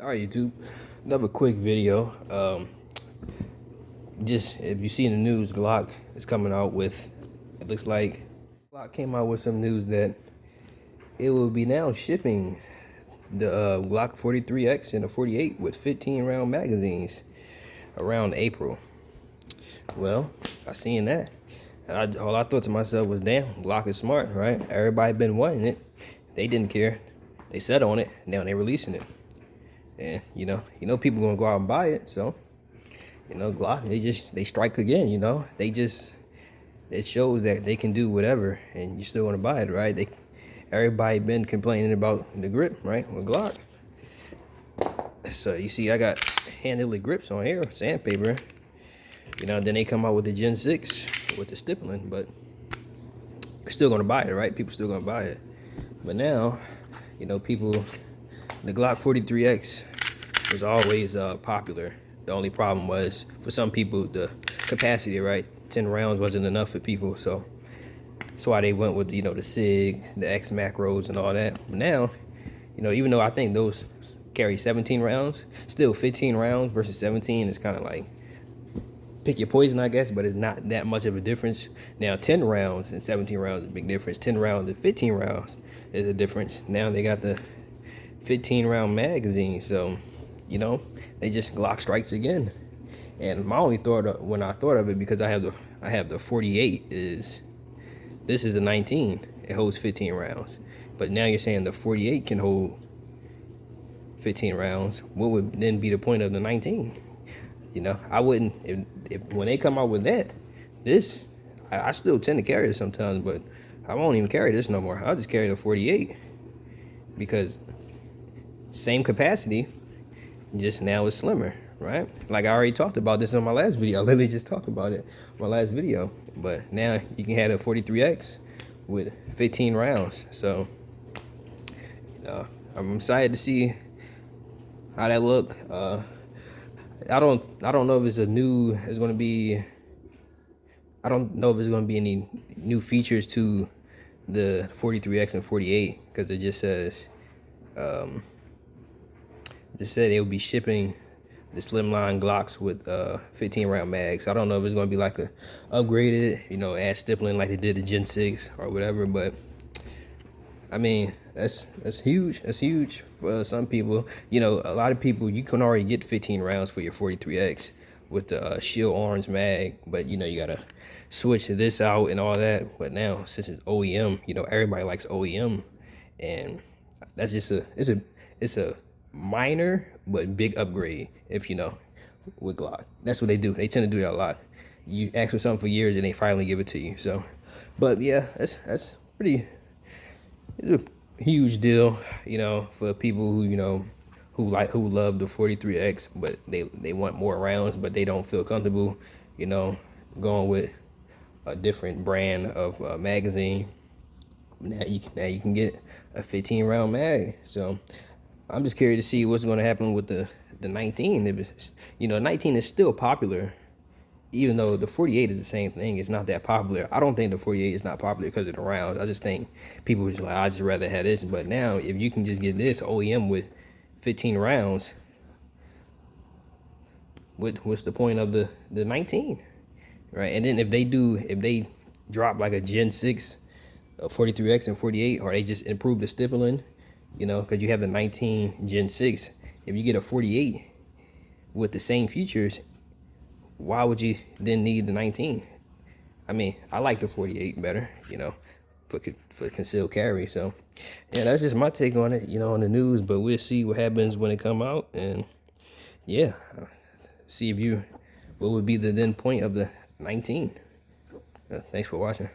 All right, YouTube. Another quick video. Just if you see in the news, Glock is coming out with. It looks like Glock came out with some news that it will be now shipping the Glock 43X and the 48 with 15 round magazines around April. Well, I seen that, and all I thought to myself was, "Damn, Glock is smart, right? Everybody been wanting it. They didn't care. They sat on it. Now they're releasing it." And people gonna go out and buy it. So, Glock, they strike again. It shows that they can do whatever, and you still wanna buy it, right? Everybody been complaining about the grip, right, with Glock. So you see, I got hand-delivered grips on here, sandpaper. Then they come out with the Gen 6 with the stippling, but you're still gonna buy it, right? People still gonna buy it. But now, the Glock 43X was always popular. The only problem was, for some people, the capacity, right? 10 rounds wasn't enough for people, so that's why they went with, the SIG, the X macros and all that. But now, even though I think those carry 17 rounds, still 15 rounds versus 17 is kind of like, pick your poison, I guess, but it's not that much of a difference. Now, 10 rounds and 17 rounds is a big difference. 10 rounds and 15 rounds is a difference. Now they got the 15 round magazine, so they just Glock strikes again. And my only thought when I thought of it, because I have the 48, is this is a 19. It holds 15 rounds, but now you're saying the 48 can hold 15 rounds. What would then be the point of the 19? I wouldn't, if when they come out with that, this, I still tend to carry it sometimes, but I won't even carry this no more. I'll just carry the 48, because same capacity, just now it's slimmer, right? Like I already talked about this on my last video. I literally just talked about it in my last video. But now you can have a 43X with 15 rounds. So I'm excited to see how that look. I don't know if it's gonna be, I don't know if there's gonna be any new features to the 43X and 48, because it just says they will be shipping the slimline Glocks with 15 round mags. I don't know if it's gonna be like a upgraded, add stippling like they did the Gen 6 or whatever, but I mean, that's huge. That's huge for some people. A lot of people, you can already get 15 rounds for your 43X with the Shield Orange mag, but you gotta switch this out and all that. But now, since it's OEM, everybody likes OEM, and that's just it's a minor but big upgrade. If with Glock, that's what they do. They tend to do that a lot. You ask for something for years and they finally give it to you. So, but yeah, that's pretty. It's a huge deal, for people who love the 43X, but they want more rounds, but they don't feel comfortable, going with a different brand of magazine. Now you can get a 15 round mag. So I'm just curious to see what's going to happen with the 19. If it's, 19 is still popular, even though the 48 is the same thing. It's not that popular. I don't think the 48 is not popular because of the rounds. I just think people are just like, I'd just rather have this. But now, if you can just get this OEM with 15 rounds, what's the point of the 19, right? And then if they drop like a Gen 6, 43X and 48, or they just improve the stippling, because you have the 19 Gen 6. If you get a 48 with the same features, why would you then need the 19? I mean, I like the 48 better, for concealed carry. So, yeah, that's just my take on it, on the news. But we'll see what happens when it come out, and yeah, see what would be the then point of the 19. Thanks for watching.